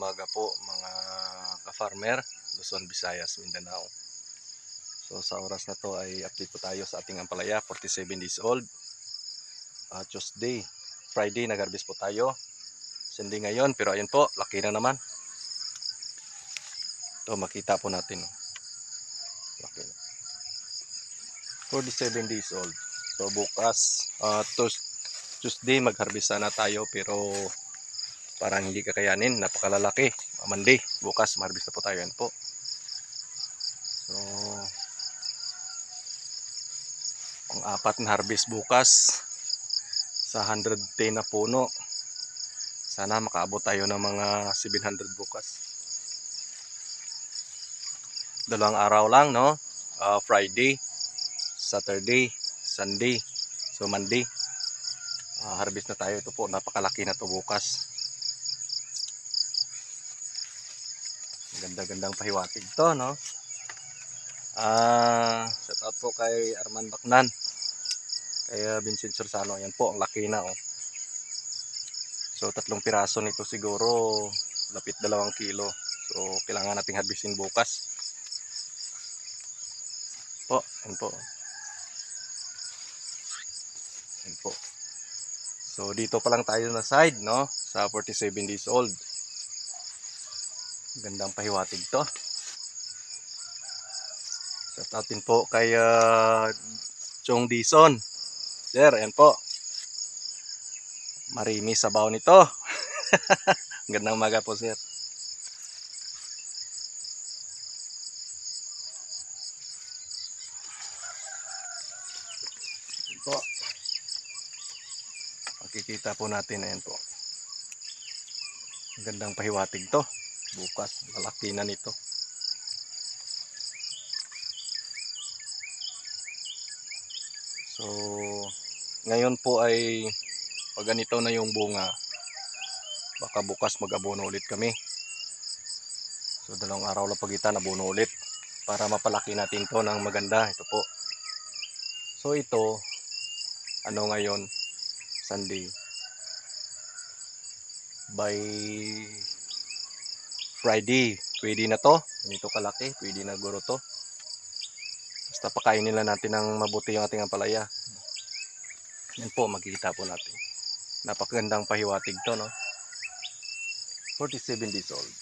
umaga po mga ka-farmer, Luzon, Visayas, Mindanao. So sa oras na to ay update po tayo sa ating ampalaya, 47 days old. Tuesday, Friday nag-harvest po tayo. Sunday ngayon, pero ayun po, laki na naman. Ito makita po natin. Laki na. 47 days old. So bukas, Tuesday mag-harvest sana tayo pero parang hindi kakayanin, napakalalaki. Monday, bukas mag-harvest na po tayo. Yan po. So ang apat na harvest bukas sa 110 na puno. Sana makaabot tayo ng mga 700 bukas. Dalawang araw lang, no? Friday, Saturday, Sunday. So Monday, harvest na tayo. Ito po, napakalaki na to bukas. Ganda-gandang pahiwatig to, no? Shout out po kay Arman Baknan, kay Vincent Sursano. Yan po, ang laki na, oh. So 3 piraso nito siguro lapit 2 kilo. So kailangan nating harvestin bukas. Po, yan po. Yan po. So dito pa lang tayo na side, no? Sa 47 days old. Gandang pahiwatig to. Shout out din po kay Chong Dison. Sir, yan po. Marimi sabaw nito. Gandang umaga po, sir. Yan po. Makikita po natin, ayan po. Gandang pahiwatig to. Bukas, malaki na nito. So, ngayon po ay pag ganito na yung bunga, baka bukas mag-abono ulit kami. So, 2 araw lang pagitan, abono ulit para mapalaki natin to ng maganda. Ito po. So, ito, ano ngayon, Sunday. By Friday, pwede na to. Ganito kalaki, pwede na guro to. Basta pakainin nila natin ng mabuti yung ating ampalaya. Yan po, makikita po natin. Napakagandang pahiwatig to, no? 47 days old.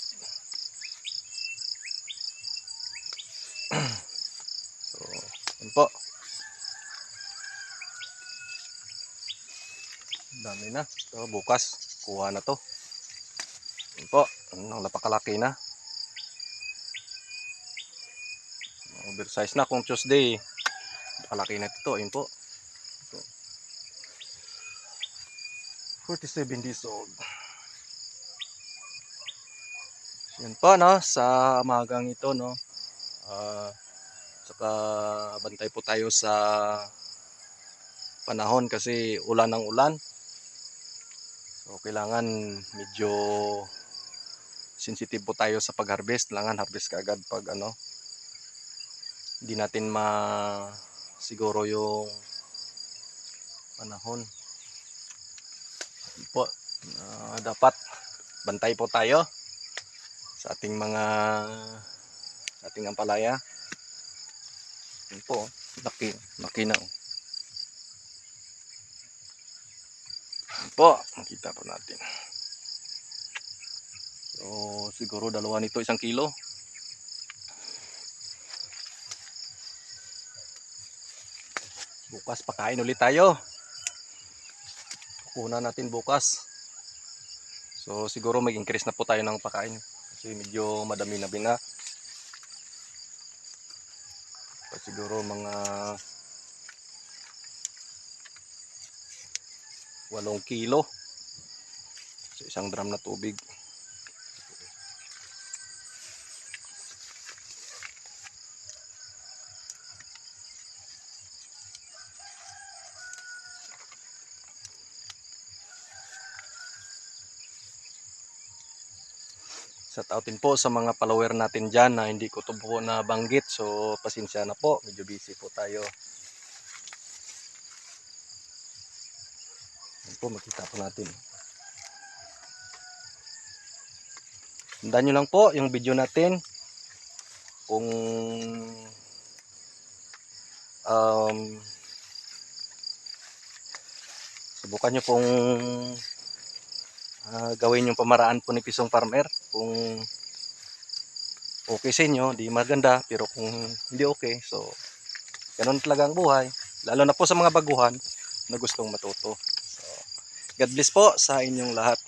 So, yan po. Dami na. So, bukas, kuha na to. Yan po. Napakalaki na. Oversize na kung Tuesday. Napakalaki na ito. Yan po. 47 days old. Yan po, no? Sa amagang ito, no? Saka bantay po tayo sa panahon kasi ulan ng ulan. So kailangan medyo sensitive po tayo sa pag-harvest. Kailangan harvest kaagad pag ano, hindi natin siguro yung panahon. Po, dapat bantay po tayo sa ating ampalaya. Yan po, laki na. Yan po, makita po natin. So siguro dalawa nito 1 kilo. Bukas pakain ulit tayo. Kukunan natin bukas. So siguro mag-increase na po tayo ng pakain kasi medyo madami na bina. So, siguro mga 8 kilo sa 1 drum na tubig. Shout outin po sa mga follower natin dyan na hindi ko to po nabanggit. So pasensya na po, medyo busy po tayo. Yan po, makita po natin. Tandaan nyo lang po yung video natin. Kung subukan nyo pong gawin yung pamaraan po ni Pisong Farmer. Kung okay sa inyo, di maganda. Pero kung hindi okay, so ganun talaga ang buhay. Lalo na po sa mga baguhan na gustong matuto. So, God bless po sa inyong lahat.